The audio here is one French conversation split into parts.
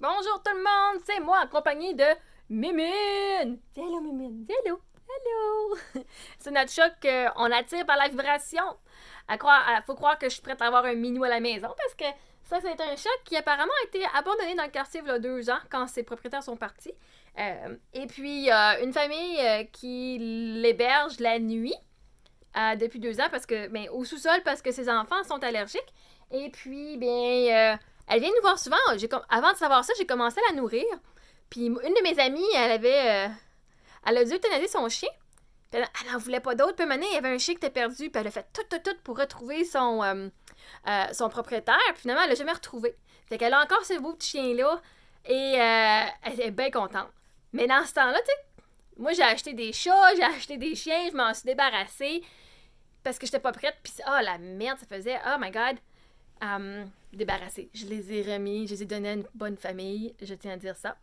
Bonjour tout le monde, c'est moi accompagné de Mimine. Dis hello Mimine, dis hello, hello. C'est notre chat qu'on attire par la vibration. Faut croire que je suis prête à avoir un minou à la maison parce que ça, c'est un chat qui apparemment a été abandonné dans le quartier il y a 2 ans quand ses propriétaires sont partis. Et puis, il y a une famille qui l'héberge la nuit depuis 2 ans parce que, au sous-sol parce que ses enfants sont allergiques. Et puis, elle vient nous voir souvent. Avant de savoir ça, j'ai commencé à la nourrir. Puis une de mes amies, elle a dû euthanasier son chien. Puis elle en voulait pas d'autre. Puis maintenant, il y avait un chien qui était perdu. Puis elle a fait tout pour retrouver son propriétaire. Puis finalement, elle l'a jamais retrouvé. Fait qu'elle a encore ce beau petit chien-là. Et elle est bien contente. Mais dans ce temps-là, tu sais, moi, j'ai acheté des chats, j'ai acheté des chiens, je m'en suis débarrassée parce que j'étais pas prête. Puis, la merde, ça faisait, oh my god, débarrassée. Je les ai remis, je les ai donnés à une bonne famille, je tiens à dire ça,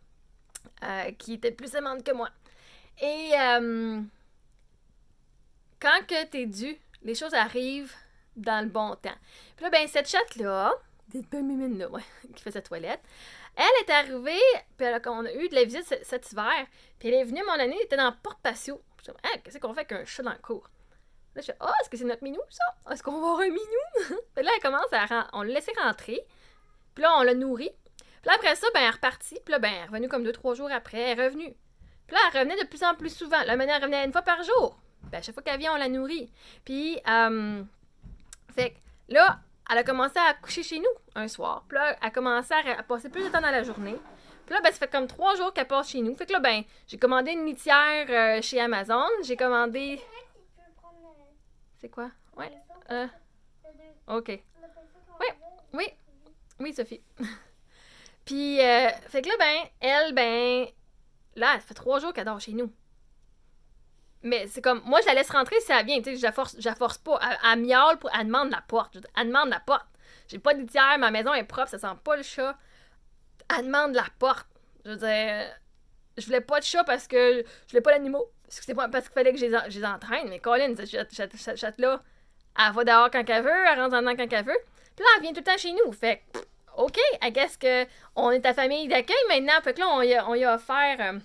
qui était plus aimante que moi. Et quand que t'es dû, les choses arrivent dans le bon temps. Puis là, cette chatte-là, cette belle mimine là, qui fait sa toilette, elle est arrivée, puis on a eu de la visite cet hiver, puis elle est venue, mon année, elle était dans le porte-patio. Puis je me suis dit, qu'est-ce qu'on fait avec un chat dans le cour? Là, je fais, est-ce que c'est notre minou, ça? Est-ce qu'on va avoir un minou? Puis là, elle commence on l'a laissé rentrer, puis là, on l'a nourri. Puis là, après ça, elle est repartie, puis là, elle est revenue comme 2-3 jours après, elle est revenue. Puis là, elle revenait de plus en plus souvent. Là, maintenant, elle revenait une fois par jour. Puis à chaque fois qu'elle vient, on la nourrit. Puis, fait que là, elle a commencé à coucher chez nous un soir. Puis là, elle a commencé à passer plus de temps dans la journée. Puis là, ça fait comme 3 jours qu'elle passe chez nous. Fait que là, j'ai commandé une litière chez Amazon. J'ai commandé... C'est quoi? Ouais. OK. Oui, oui. Oui, Sophie. Puis, fait que là, là, ça fait 3 jours qu'elle dort chez nous. Mais c'est comme, moi, je la laisse rentrer si elle vient, tu sais, je la force pas. Elle miaule, elle demande la porte. Elle demande la porte. J'ai pas de litière, ma maison est propre, ça sent pas le chat. Elle demande la porte. Je veux dire, je voulais pas de chat parce que je voulais pas d'animaux. C'est pas parce qu'il fallait que je les entraîne. Mais Colin, cette chatte-là, elle va dehors quand elle veut, elle rentre dedans quand elle veut. Puis là, elle vient tout le temps chez nous. Fait que, OK, I guess que on est ta famille d'accueil maintenant. Fait que là, on y a offert...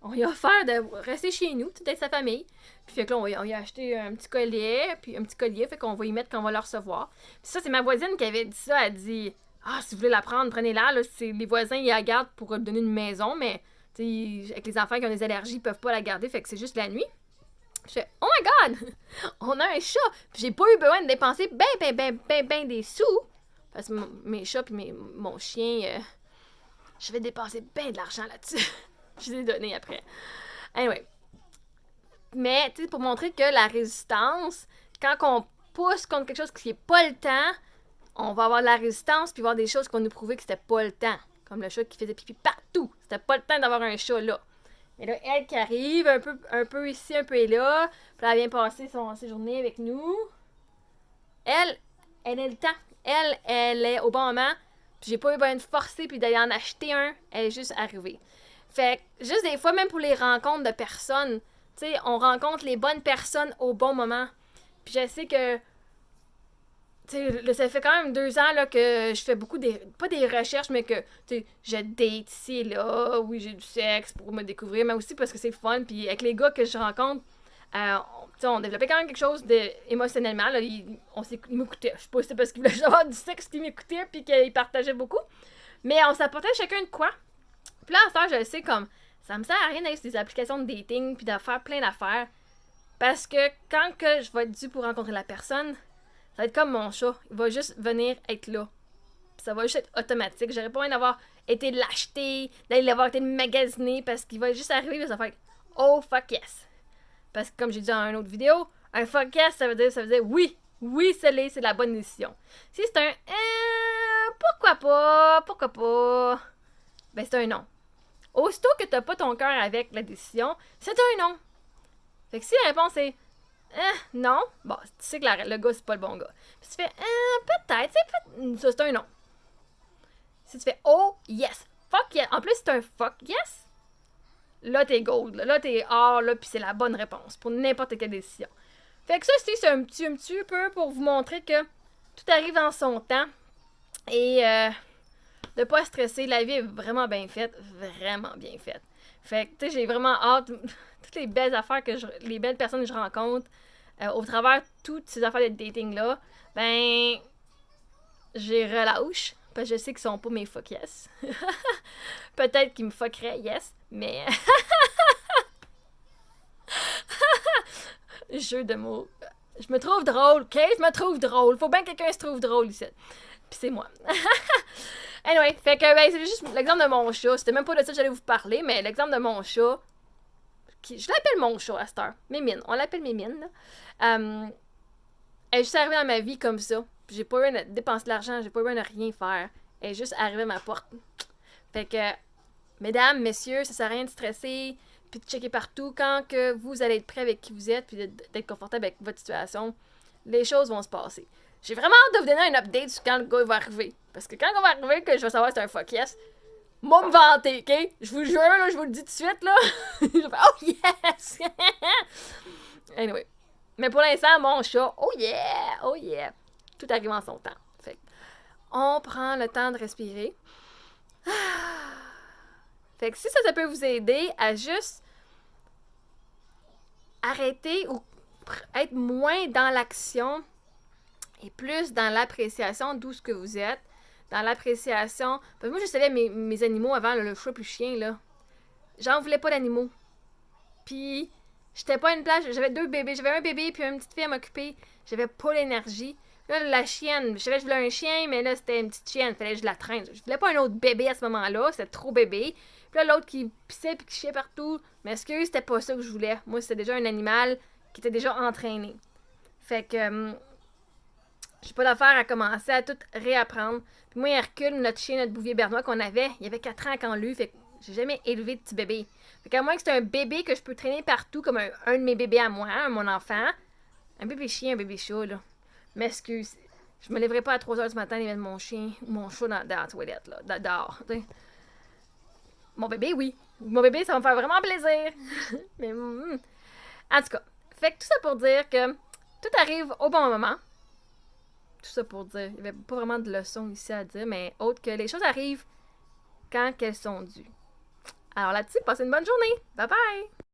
on lui a offert de rester chez nous, d'être sa famille. Puis fait que là, on lui a acheté un petit collier, fait qu'on va y mettre quand on va le recevoir. Puis ça, c'est ma voisine qui avait dit ça, elle dit « Ah, si vous voulez la prendre, prenez-la, là, les voisins, ils la gardent pour donner une maison, mais avec les enfants qui ont des allergies, ils peuvent pas la garder, fait que c'est juste la nuit. » Je fais « Oh my God! On a un chat! » Puis j'ai pas eu besoin de dépenser ben des sous, parce que mes chats pis mon chien, je vais dépenser ben de l'argent là-dessus. Je les ai donnés après. Anyway. Mais, tu sais, pour montrer que la résistance, quand on pousse contre quelque chose qui n'est pas le temps, on va avoir de la résistance puis voir des choses qui vont nous prouver que c'était pas le temps. Comme le chat qui faisait pipi partout. C'était pas le temps d'avoir un chat là. Mais là, elle qui arrive un peu ici, un peu là, puis elle vient passer ses journées avec nous. Elle est le temps. Elle est au bon moment. Puis j'ai pas eu besoin de forcer puis d'aller en acheter un. Elle est juste arrivée. Fait que, juste des fois, même pour les rencontres de personnes, tu sais, on rencontre les bonnes personnes au bon moment. Puis je sais que, tu sais, ça fait quand même 2 ans là, que je fais beaucoup pas des recherches, mais que, tu sais, je date ici et là, oui, j'ai du sexe pour me découvrir, mais aussi parce que c'est fun. Puis avec les gars que je rencontre, on développait quand même quelque chose émotionnellement. Là, ils m'écoutaient. Je sais pas si c'est parce qu'ils voulaient avoir du sexe qu'ils m'écoutaient puis qu'ils partageaient beaucoup. Mais on s'apportait chacun de quoi. Puis là, à faire, je sais comme, ça me sert à rien d'aller sur des applications de dating puis de faire plein d'affaires. Parce que quand que je vais être due pour rencontrer la personne, ça va être comme mon chat. Il va juste venir être là. Puis ça va juste être automatique. J'aurais pas envie d'avoir été l'acheter, d'aller l'avoir été magasiné parce qu'il va juste arriver et ça va faire oh fuck yes. Parce que comme j'ai dit dans une autre vidéo, un fuck yes, ça veut dire oui. Oui, c'est la bonne décision. Si c'est un pourquoi pas, ben c'est un non. Aussitôt que t'as pas ton cœur avec la décision, c'est un non. Fait que si la réponse est non, bon, tu sais que le gars c'est pas le bon gars. Puis tu fais peut-être, ça c'est un non. Si tu fais oh yes, fuck yes, en plus c'est un fuck yes, là t'es gold, là t'es hors, là pis c'est la bonne réponse pour n'importe quelle décision. Fait que ça c'est un petit peu pour vous montrer que tout arrive en son temps et de pas stresser. La vie est vraiment bien faite. Vraiment bien faite. Fait que, tu sais, j'ai vraiment hâte. Toutes les belles affaires les belles personnes que je rencontre au travers de toutes ces affaires de dating-là, ben, j'ai relâche. Parce que je sais qu'ils sont pas mes fuck yes. Peut-être qu'ils me fuckeraient yes, mais. Jeu de mots. Je me trouve drôle, ok? Je me trouve drôle. Faut bien que quelqu'un se trouve drôle ici. Puis c'est moi. Anyway, fait que ben, c'est juste l'exemple de mon chat. C'était même pas de ça que j'allais vous parler, mais l'exemple de mon chat. Je l'appelle mon chat à cette heure. Mémine. On l'appelle Mémine, là. Elle est juste arrivée dans ma vie comme ça. Puis j'ai pas eu à dépenser de l'argent, j'ai pas eu à rien faire. Elle est juste arrivée à ma porte. Fait que, mesdames, messieurs, ça sert à rien de stresser, puis de checker partout quand que vous allez être prêt avec qui vous êtes, puis d'être confortable avec votre situation. Les choses vont se passer. J'ai vraiment hâte de vous donner un update sur quand le gars va arriver. Parce que quand il va arriver, que je vais savoir si c'est un fuck yes, moi me vanter, ok? Je vous jure, là, je vous le dis tout de suite, là. Je vais faire, oh yes! Anyway. Mais pour l'instant, mon chat, oh yeah! Oh yeah! Tout arrive en son temps. Fait que, on prend le temps de respirer. Fait que si ça peut vous aider à juste arrêter ou être moins dans l'action et plus dans l'appréciation d'où ce que vous êtes, dans l'appréciation. Parce que moi, je savais mes animaux avant, le chat puis le chien, là. J'en voulais pas d'animaux. Puis, j'étais pas à une place, j'avais 2 bébés. J'avais un bébé puis une petite fille à m'occuper. J'avais pas l'énergie. Là, la chienne, je savais que je voulais un chien, mais là, c'était une petite chienne. Fallait que je la traîne. Je voulais pas un autre bébé à ce moment-là. C'était trop bébé. Puis là, l'autre qui pissait puis qui chiait partout. Mais est-ce que c'était pas ça que je voulais? Moi, c'était déjà un animal qui était déjà entraîné. Fait que j'ai pas d'affaire à commencer à tout réapprendre. Puis moi, Hercule, notre chien, notre bouvier bernois qu'on avait, il avait 4 ans quand lui. Fait que j'ai jamais élevé de petit bébé. Fait qu'à moins que c'est un bébé que je peux traîner partout comme un de mes bébés à moi, mon enfant. Un bébé chien, un bébé chat, là. M'excuse. Je me lèverai pas à 3h du matin et mettre mon chien ou mon chat dans la toilette, là, dehors. T'sais. Mon bébé, oui. Mon bébé, ça va me faire vraiment plaisir. Mais, en tout cas, fait que tout ça pour dire que tout arrive au bon moment. Tout ça pour dire, il n'y avait pas vraiment de leçon ici à dire, mais autre que les choses arrivent quand elles sont dues. Alors là-dessus, passez une bonne journée. Bye bye!